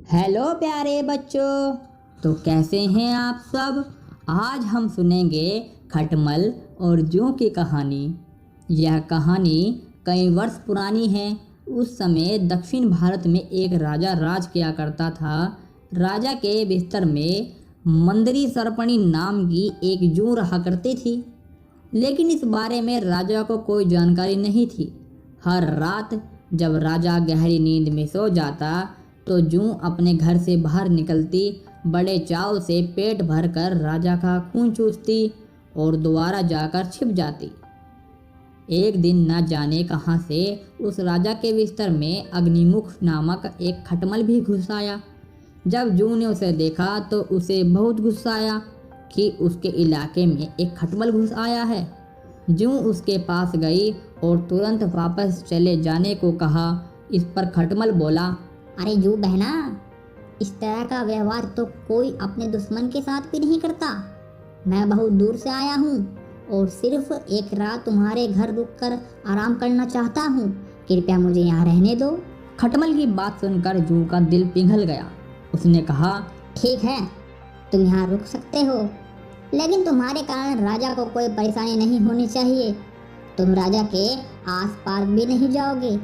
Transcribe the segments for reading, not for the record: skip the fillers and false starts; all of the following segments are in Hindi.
हेलो प्यारे बच्चों, तो कैसे हैं आप सब। आज हम सुनेंगे खटमल और जूं की कहानी। यह कहानी कई वर्ष पुरानी है। उस समय दक्षिण भारत में एक राजा राज किया करता था। राजा के बिस्तर में मंदरी सरपणी नाम की एक जूं रहा करती थी, लेकिन इस बारे में राजा को कोई जानकारी नहीं थी। हर रात जब राजा गहरी नींद में सो जाता तो जूं अपने घर से बाहर निकलती, बड़े चाव से पेट भरकर राजा का खून चूसती और दोबारा जाकर छिप जाती। एक दिन न जाने कहां से उस राजा के बिस्तर में अग्निमुख नामक एक खटमल भी घुस आया। जब जूं ने उसे देखा तो उसे बहुत गुस्सा आया कि उसके इलाके में एक खटमल घुस आया है। जूं उसके पास गई और तुरंत वापस चले जाने को कहा। इस पर खटमल बोला, अरे जू बहना, इस तरह का व्यवहार तो कोई अपने दुश्मन के साथ भी नहीं करता। मैं बहुत दूर से आया हूँ और सिर्फ एक रात तुम्हारे घर रुककर आराम करना चाहता हूँ। कृपया मुझे यहाँ रहने दो। खटमल की बात सुनकर जूं का दिल पिघल गया। उसने कहा, ठीक है, तुम यहाँ रुक सकते हो, लेकिन तुम्हारे कारण राजा को कोई परेशानी नहीं होनी चाहिए। तुम राजा के आसपास भी नहीं जाओगे।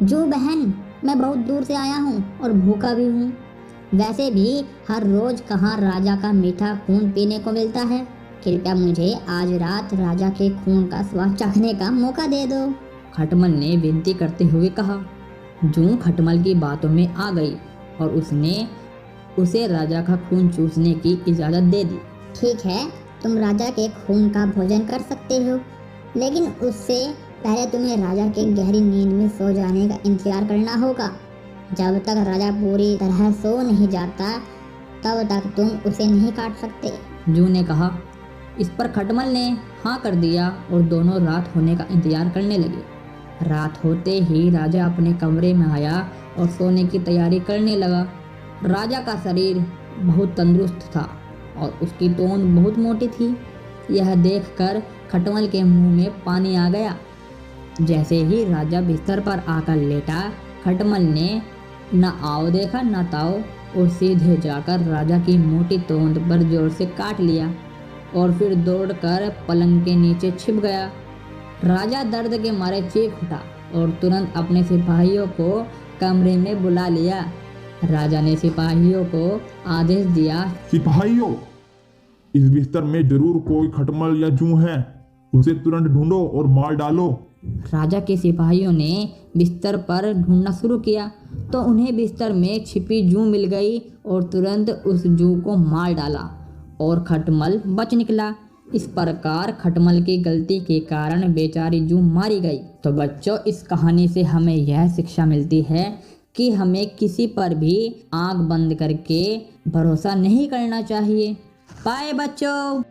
जू बहन, मैं बहुत दूर से आया हूँ और भूखा भी हूँ। वैसे भी हर रोज कहाँ राजा का मीठा खून पीने को मिलता है। कृपया मुझे आज रात राजा के खून का स्वाद चखने का मौका दे दो। खटमल ने विनती करते हुए कहा। जूं खटमल की बातों में आ गई और उसने उसे राजा का खून चूसने की इजाज़त दे दी। ठीक है, तुम राजा के खून का भोजन कर सकते हो, लेकिन उससे पहले तुम्हें राजा के गहरी नींद में सो जाने का इंतजार करना होगा। जब तक राजा पूरी तरह सो नहीं जाता तब तक तुम उसे नहीं काट सकते। जूं ने कहा। इस पर खटमल ने हाँ कर दिया और दोनों रात होने का इंतजार करने लगे। रात होते ही राजा अपने कमरे में आया और सोने की तैयारी करने लगा। राजा का शरीर बहुत तंदुरुस्त था और उसकी टोन बहुत मोटी थी। यह देखकर खटमल के मुंह में पानी आ गया। जैसे ही राजा बिस्तर पर आकर लेटा, खटमल ने न आओ देखा न ताओ और सीधे जाकर राजा की मोटी तोंद पर जोर से काट लिया और फिर दौड़कर पलंग के नीचे छिप गया। राजा दर्द के मारे चीख उठा और तुरंत अपने सिपाहियों को कमरे में बुला लिया। राजा ने सिपाहियों को आदेश दिया, सिपाहियों, इस बिस्तर में जरूर कोई खटमल या जूं है। उसे तुरंत ढूंढो और मार डालो। राजा के सिपाहियों ने बिस्तर पर ढूंढना शुरू किया तो उन्हें बिस्तर में छिपी जूं मिल गई और तुरंत उस जूं को मार डाला और खटमल बच निकला। इस प्रकार खटमल की गलती के कारण बेचारी जूं मारी गई। तो बच्चों, इस कहानी से हमें यह शिक्षा मिलती है कि हमें किसी पर भी आंख बंद करके भरोसा नहीं करना चाहिए। बाय बच्चों।